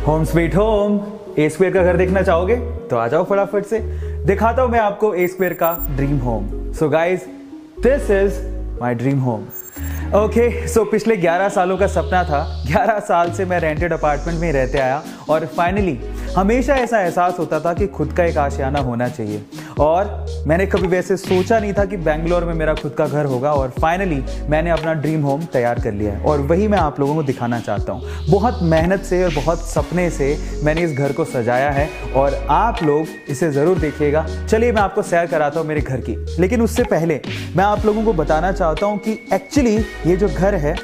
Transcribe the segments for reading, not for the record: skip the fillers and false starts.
Home sweet home. A square का घर देखना चाहोगे तो आ जाओ फटाफट से, दिखाता हूं मैं आपको ए स्क्वायर का dream home. So guys, this is my dream home. Okay, so पिछले 11 सालों का सपना था। 11 साल से मैं रेंटेड अपार्टमेंट में रहते आया और फाइनली हमेशा ऐसा एहसास होता था कि खुद का एक आशियाना होना चाहिए। और मैंने कभी वैसे सोचा नहीं था कि बेंगलोर में मेरा खुद का घर होगा, और फाइनली मैंने अपना ड्रीम होम तैयार कर लिया है और वही मैं आप लोगों को दिखाना चाहता हूँ। बहुत मेहनत से और बहुत सपने से मैंने इस घर को सजाया है और आप लोग इसे ज़रूर देखिएगा। चलिए मैं आपको सैर कराता हूँ मेरे घर की, लेकिन उससे पहले मैं आप लोगों को बताना चाहता हूँ कि एक्चुअली ये जो घर है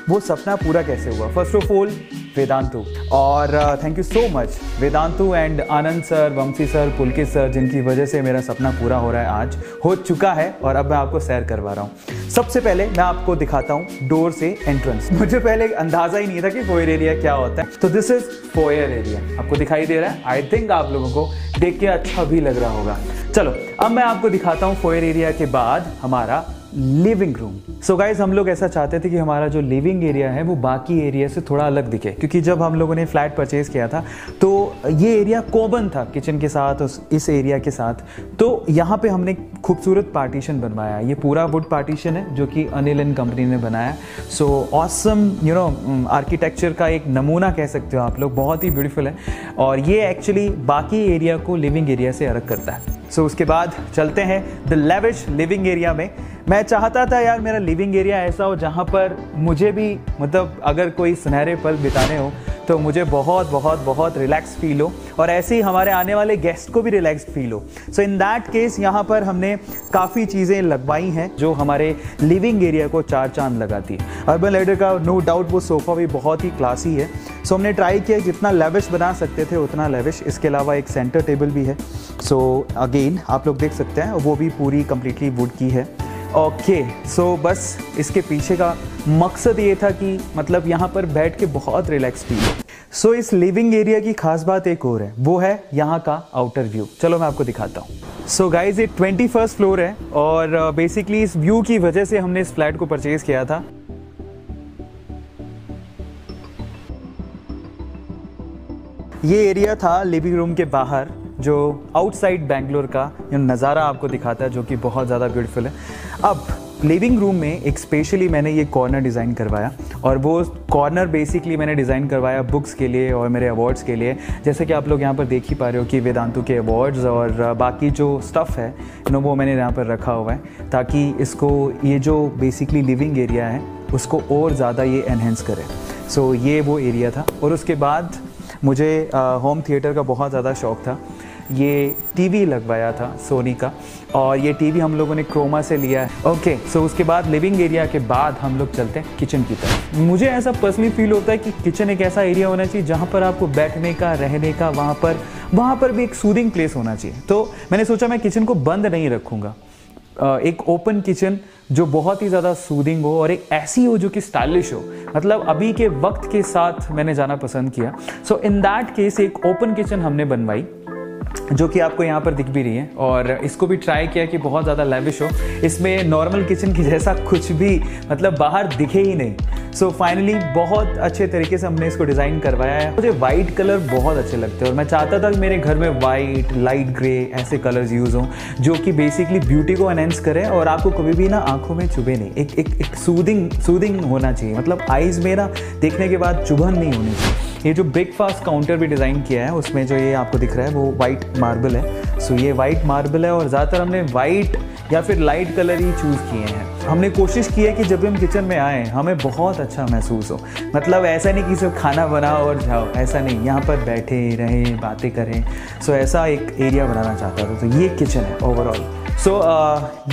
वो सपना पूरा कैसे हुआ। फर्स्ट ऑफ ऑल वेदांतु, और thank you so much Vedantu and Anand sir, Vanshi sir, Pulkit sir, जिनकी वजह से मेरा सपना पूरा हो रहा है, आज हो चुका है और अब मैं आपको सैर करवा रहा हूँ। सबसे पहले मैं आपको दिखाता हूँ डोर से एंट्रेंस। मुझे पहले अंदाजा ही नहीं था कि फोयर एरिया क्या होता है, तो दिस इज फोयर एरिया। आपको दिखाई दे रहा है? आई थिंक आप लोगों को देख के अच्छा भी लग रहा होगा। चलो अब मैं आपको दिखाता हूँ फोयर एरिया के बाद हमारा लिविंग रूम। सो गाइज, हम लोग ऐसा चाहते थे कि हमारा जो लिविंग एरिया है वो बाकी एरिया से थोड़ा अलग दिखे, क्योंकि जब हम लोगों ने फ्लैट परचेज किया था तो ये एरिया कॉमन था किचन के साथ, इस एरिया के साथ। तो यहाँ पे हमने खूबसूरत पार्टीशन बनवाया। ये पूरा वुड पार्टीशन है जो कि अनिल एंड कंपनी ने बनाया। सो ऑसम आर्किटेक्चर का एक नमूना कह सकते हो आप लोग, बहुत ही ब्यूटीफुल है और ये एक्चुअली बाकी एरिया को लिविंग एरिया से अलग करता है। सो उसके बाद चलते हैं द लेविश लिविंग एरिया में। मैं चाहता था यार मेरा लिविंग एरिया ऐसा हो जहाँ पर मुझे भी मतलब अगर कोई सुनहरे पल बिताने हो तो मुझे बहुत बहुत बहुत रिलैक्स फील हो और ऐसे ही हमारे आने वाले गेस्ट को भी रिलैक्स फील हो। सो इन दैट केस यहाँ पर हमने काफ़ी चीज़ें लगवाई हैं जो हमारे लिविंग एरिया को चार चांद लगाती है। अर्बन लैडर का नो डाउट वो सोफ़ा भी बहुत ही क्लासी है। सो हमने ट्राई किया जितना लेविश बना सकते थे उतना लेविश। इसके अलावा एक सेंटर टेबल भी है। सो अगेन आप लोग देख सकते हैं वो भी पूरी कम्प्लीटली वुड की है। ओके, सो बस इसके पीछे का मकसद ये था कि मतलब यहाँ पर बैठ के बहुत रिलैक्स फील हो। सो इस लिविंग एरिया की खास बात एक और है, वो है यहाँ का आउटर व्यू। चलो मैं आपको दिखाता हूँ। सो गाइज, ये 21st फ्लोर है और बेसिकली इस व्यू की वजह से हमने इस फ्लैट को परचेज किया था। ये एरिया था लिविंग रूम के बाहर जो आउटसाइड बेंगलोर का नज़ारा आपको दिखाता है, जो कि बहुत ज़्यादा ब्यूटीफुल है। अब लिविंग रूम में एक स्पेशली मैंने ये कॉर्नर डिज़ाइन करवाया और वो कॉर्नर बेसिकली मैंने डिज़ाइन करवाया बुक्स के लिए और मेरे अवार्ड्स के लिए। जैसे कि आप लोग यहाँ पर देख ही पा रहे हो कि वेदांतु के अवार्ड्स और बाकी जो स्टफ़ है वो मैंने यहाँ पर रखा हुआ है ताकि इसको ये जो बेसिकली लिविंग एरिया है उसको और ज़्यादा ये एनहेंस करे। सो ये वो एरिया था। और उसके बाद मुझे होम थिएटर का बहुत ज़्यादा शौक़ था। ये टीवी लगवाया था सोनी का और ये टीवी हम लोगों ने क्रोमा से लिया है। ओके, सो उसके बाद लिविंग एरिया के बाद हम लोग चलते हैं किचन की तरफ। मुझे ऐसा पर्सनली फील होता है कि किचन एक ऐसा एरिया होना चाहिए जहाँ पर आपको बैठने का, रहने का, वहाँ पर भी एक सूदिंग प्लेस होना चाहिए। तो मैंने सोचा मैं किचन को बंद नहीं रखूँगा, एक ओपन किचन जो बहुत ही ज़्यादा सूदिंग हो और एक ऐसी हो जो कि स्टाइलिश हो, मतलब अभी के वक्त के साथ मैंने जाना पसंद किया। सो इन दैट केस एक ओपन किचन हमने बनवाई जो कि आपको यहाँ पर दिख भी रही है और इसको भी ट्राई किया कि बहुत ज़्यादा लेविश हो। इसमें नॉर्मल किचन की जैसा कुछ भी मतलब बाहर दिखे ही नहीं। सो फाइनली बहुत अच्छे तरीके से हमने इसको डिज़ाइन करवाया है। मुझे वाइट कलर बहुत अच्छे लगते हैं और मैं चाहता था कि मेरे घर में वाइट, लाइट ग्रे ऐसे कलर्स यूज़ हों जो कि बेसिकली ब्यूटी को एनहेंस करें और आपको कभी भी ना आंखों में चुभे नहीं। एक सूदिंग होना चाहिए, मतलब आइज़ में ना देखने के बाद चुभन नहीं होनी चाहिए। ये जो ब्रेकफास्ट काउंटर भी डिज़ाइन किया है उसमें जो ये आपको दिख रहा है वो वाइट मार्बल है। सो ये वाइट मार्बल है और ज़्यादातर हमने वाइट या फिर लाइट कलर ही चूज़ किए हैं। हमने कोशिश की है कि जब हम किचन में आएँ हमें बहुत अच्छा महसूस हो, मतलब ऐसा नहीं कि सिर्फ खाना बनाओ और जाओ, ऐसा नहीं, यहाँ पर बैठे रहें, बातें करें। सो ऐसा एक एरिया बनाना चाहता था। तो ये किचन है ओवरऑल। सो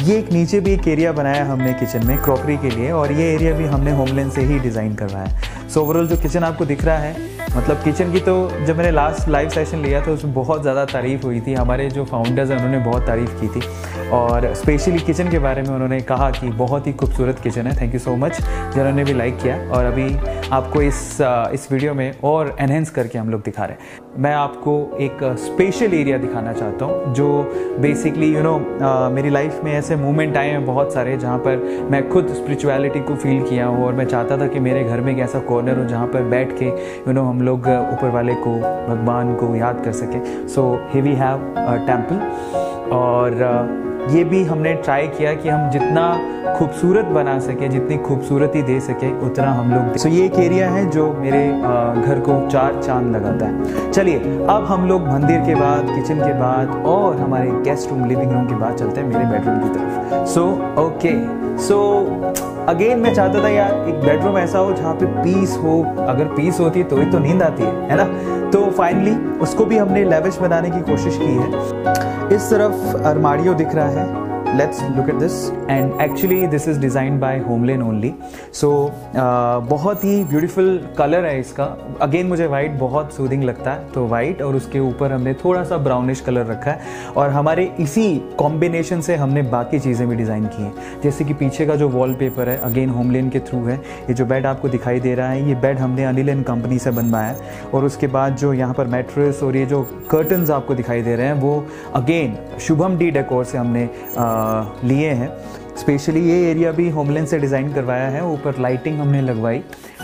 ये एक नीचे भी एक एरिया बनाया हमने किचन में क्रॉकरी के लिए और ये एरिया भी हमने होमलैंड से ही डिज़ाइन करवाया। सो ओवरऑल जो किचन आपको दिख रहा है, मतलब किचन की तो जब मैंने लास्ट लाइव सेशन लिया था उसमें बहुत ज़्यादा तारीफ़ हुई थी। हमारे जो फाउंडर्स हैं उन्होंने बहुत तारीफ़ की थी और स्पेशली किचन के बारे में उन्होंने कहा कि बहुत ही खूबसूरत किचन है। थैंक यू सो मच जिन्होंने भी लाइक किया। और अभी आपको इस वीडियो में और एनहेंस करके हम लोग दिखा रहे हैं। मैं आपको एक स्पेशल एरिया दिखाना चाहता हूँ जो बेसिकली मेरी लाइफ में ऐसे मोमेंट आए हैं बहुत सारे जहाँ पर मैं खुद स्पिरिचुअलिटी को फील किया हूँ और मैं चाहता था कि मेरे घर में एक ऐसा कॉर्नर हो जहाँ पर बैठ के हम लोग ऊपर वाले को, भगवान को याद कर सकें। So here we have a temple, और ये भी हमने ट्राई किया कि हम जितना खूबसूरत बना सके, जितनी खूबसूरती दे सके उतना हम लोग। सो ये एक एरिया है जो मेरे घर को 4 चांद लगाता है। चलिए अब हम लोग मंदिर के बाद, किचन के बाद और हमारे गेस्ट रूम, लिविंग रूम के बाद चलते हैं मेरे बेडरूम की तरफ। सो ओके, सो अगेन मैं चाहता था यार एक बेडरूम ऐसा हो जहाँ पे पीस हो। अगर पीस होती है तो ही तो नींद आती है ना। तो फाइनली उसको भी हमने लेविश बनाने की कोशिश की है। इस तरफ अरमारियो दिख रहा है, let's look at this, and actually this is designed by HomeLane only. So बहुत ही ब्यूटीफुल कलर है इसका। अगेन मुझे वाइट बहुत सूदिंग लगता है, तो वाइट और उसके ऊपर हमने थोड़ा सा ब्राउनिश कलर रखा है, और हमारे इसी कॉम्बिनेशन से हमने बाकी चीज़ें भी डिज़ाइन की हैं। जैसे कि पीछे का जो वॉलपेपर है अगेन होमलेन के थ्रू है। ये जो बेड आपको दिखाई दे रहा है, ये बेड हमने अनिल एंड कंपनी से बनवाया है। और उसके बाद जो यहाँ पर मैट्रेस और ये जो कर्टन्स आपको दिखाई दे रहे हैं वो अगेन शुभम डी डेकोर से हमने लिए हैं। स्पेशली ये एरिया भी होमलेन से डिज़ाइन करवाया है। ऊपर लाइटिंग हमने लगवाई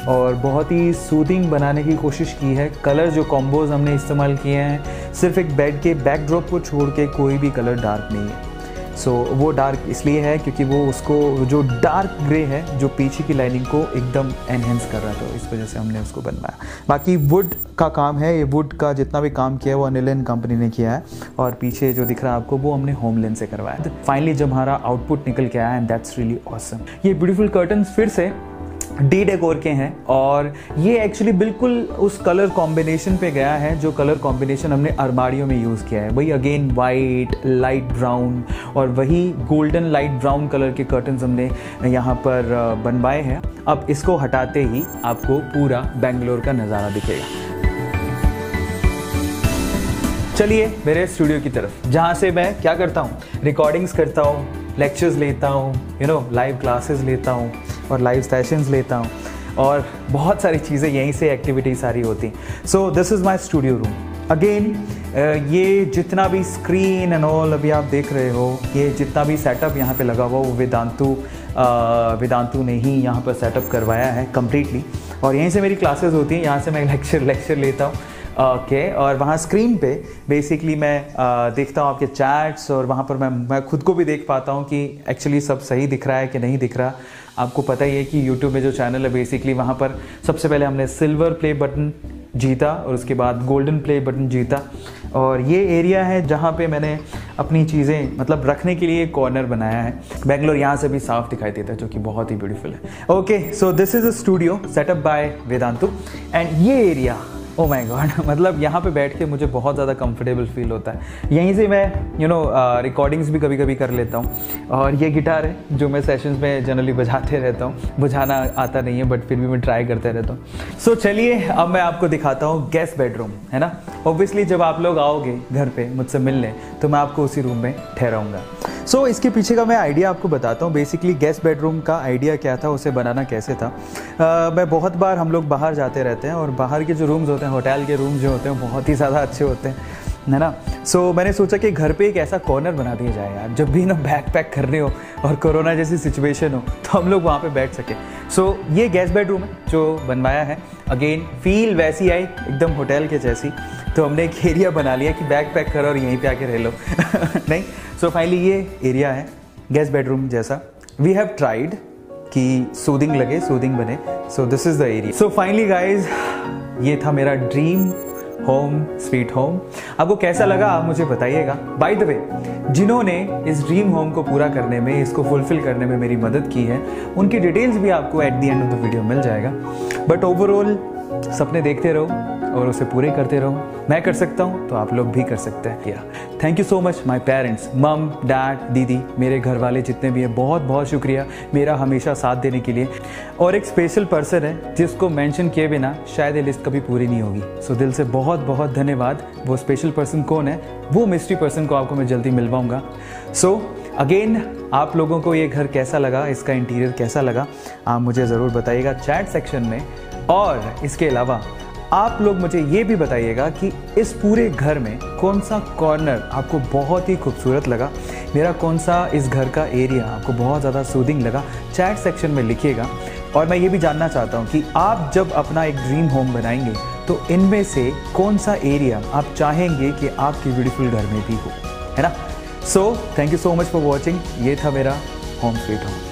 और बहुत ही सूदिंग बनाने की कोशिश की है। कलर जो कॉम्बोज हमने इस्तेमाल किए हैं, सिर्फ एक बेड के बैकड्रॉप को छोड़ के कोई भी कलर डार्क नहीं है। सो वो डार्क इसलिए है क्योंकि वो उसको जो डार्क ग्रे है जो पीछे की लाइनिंग को एकदम एनहेंस कर रहा था, इस वजह से हमने उसको बनवाया। बाकी वुड का काम है, ये वुड का जितना भी काम किया है वो अनिल एंड कंपनी ने किया है, और पीछे जो दिख रहा है आपको वो हमने होमलेन से करवाया। फाइनली जब हमारा आउटपुट निकल के आया, एंड दैट्स रियली ऑसम। ये ब्यूटीफुल कर्टन्स फिर से डी डेकोर के हैं, और ये एक्चुअली बिल्कुल उस कलर कॉम्बिनेशन पे गया है जो कलर कॉम्बिनेशन हमने अरमारियों में यूज़ किया है। वही अगेन वाइट, लाइट ब्राउन और वही गोल्डन लाइट ब्राउन कलर के कर्टन्स हमने यहाँ पर बनवाए हैं। अब इसको हटाते ही आपको पूरा बेंगलोर का नज़ारा दिखेगा। चलिए मेरे स्टूडियो की तरफ, जहाँ से मैं क्या करता हूँ, रिकॉर्डिंग्स करता हूँ, लेक्चर्स लेता हूँ, लाइव क्लासेस लेता हूँ और लाइव सेशंस लेता हूँ, और बहुत सारी चीज़ें यहीं से एक्टिविटी सारी होती। सो this is my studio room. Again ये जितना भी स्क्रीन एंड ऑल अभी आप देख रहे हो, ये जितना भी सेटअप यहाँ पे लगा हुआ वो वेदांतु ने ही यहाँ पर सेटअप करवाया है कम्प्लीटली, और यहीं से मेरी क्लासेस होती हैं, यहाँ से मैं लेक्चर लेता हूँ। ओके, और वहाँ स्क्रीन पे बेसिकली मैं देखता हूँ आपके चैट्स, और वहाँ पर मैं खुद को भी देख पाता हूँ कि एक्चुअली सब सही दिख रहा है कि नहीं दिख रहा। आपको पता ही है कि यूट्यूब में जो चैनल है बेसिकली वहाँ पर सबसे पहले हमने सिल्वर प्ले बटन जीता और उसके बाद गोल्डन प्ले बटन जीता, और ये एरिया है जहाँ पे मैंने अपनी चीज़ें मतलब रखने के लिए कॉर्नर बनाया है। बेंगलोर यहाँ से भी साफ दिखाई देता है, जो कि बहुत ही ब्यूटीफुल है। Okay, so this is a studio setup by Vedantu, and ये एरिया ओ माय गॉड, मतलब यहाँ पे बैठ के मुझे बहुत ज़्यादा कंफर्टेबल फील होता है। यहीं से मैं रिकॉर्डिंग्स भी कभी कभी कर लेता हूँ, और ये गिटार है जो मैं सेशंस में जनरली बजाते रहता हूँ। बुझाना आता नहीं है बट फिर भी मैं ट्राई करते रहता हूँ। सो चलिए अब मैं आपको दिखाता हूँ गेस्ट बेडरूम, है ना। ऑब्वियसली जब आप लोग आओगे घर पे मुझसे मिलने तो मैं आपको उसी रूम में ठहराऊँगा। सो इसके पीछे का मैं आइडिया आपको बताता हूँ। बेसिकली गेस्ट बेडरूम का आइडिया क्या था, उसे बनाना कैसे था। मैं बहुत बार हम लोग बाहर जाते रहते हैं, और बाहर के जो रूम्स होते हैं, होटल के रूम्स जो होते हैं बहुत ही ज़्यादा अच्छे होते हैं, है ना। सो मैंने सोचा कि घर पे एक ऐसा कॉर्नर बना दिया जाए यार, जब भी बैग पैक करने हो और कोरोना जैसी सिचुएशन हो तो हम लोग वहाँ पे बैठ सकें। सो ये गेस्ट बेडरूम है जो बनवाया है। अगेन फील वैसी आई एकदम होटल के जैसी, तो हमने एक एरिया बना लिया कि बैग पैक करो और यहीं पे आके रह लो नहीं। सो फाइनली ये एरिया है गेस्ट बेडरूम जैसा। वी हैव ट्राइड कि सूदिंग लगे, सूदिंग बने। सो this is the area. So finally guys, ये था मेरा ड्रीम होम स्वीट होम। आपको कैसा लगा आप मुझे बताइएगा। बाय द वे, जिन्होंने इस ड्रीम होम को पूरा करने में, इसको फुलफिल करने में मेरी मदद की है, उनकी डिटेल्स भी आपको at the end of the video मिल जाएगा। बट ओवरऑल सपने देखते रहो और उसे पूरे करते रहो। मैं कर सकता हूँ तो आप लोग भी कर सकते हैं। Thank you so much my parents, मम, डैड, दीदी, मेरे घर वाले जितने भी हैं, बहुत बहुत शुक्रिया मेरा हमेशा साथ देने के लिए। और एक स्पेशल पर्सन है जिसको मेंशन किए बिना शायद ये लिस्ट कभी पूरी नहीं होगी। सो दिल से बहुत बहुत धन्यवाद। वो स्पेशल पर्सन कौन है, वो मिस्ट्री पर्सन को आपको मैं जल्दी मिलवाऊंगा। सो अगेन, आप लोगों को ये घर कैसा लगा, इसका इंटीरियर कैसा लगा, आप मुझे ज़रूर बताइएगा चैट सेक्शन में। और इसके अलावा आप लोग मुझे ये भी बताइएगा कि इस पूरे घर में कौन सा कॉर्नर आपको बहुत ही खूबसूरत लगा, मेरा कौन सा इस घर का एरिया आपको बहुत ज़्यादा सूदिंग लगा। चैट सेक्शन में लिखिएगा। और मैं ये भी जानना चाहता हूँ कि आप जब अपना एक ड्रीम होम बनाएंगे तो इनमें से कौन सा एरिया आप चाहेंगे कि आपके ब्यूटीफुल घर में भी हो, है ना। So thank you so much for watching. ये था मेरा होम स्वीट होम।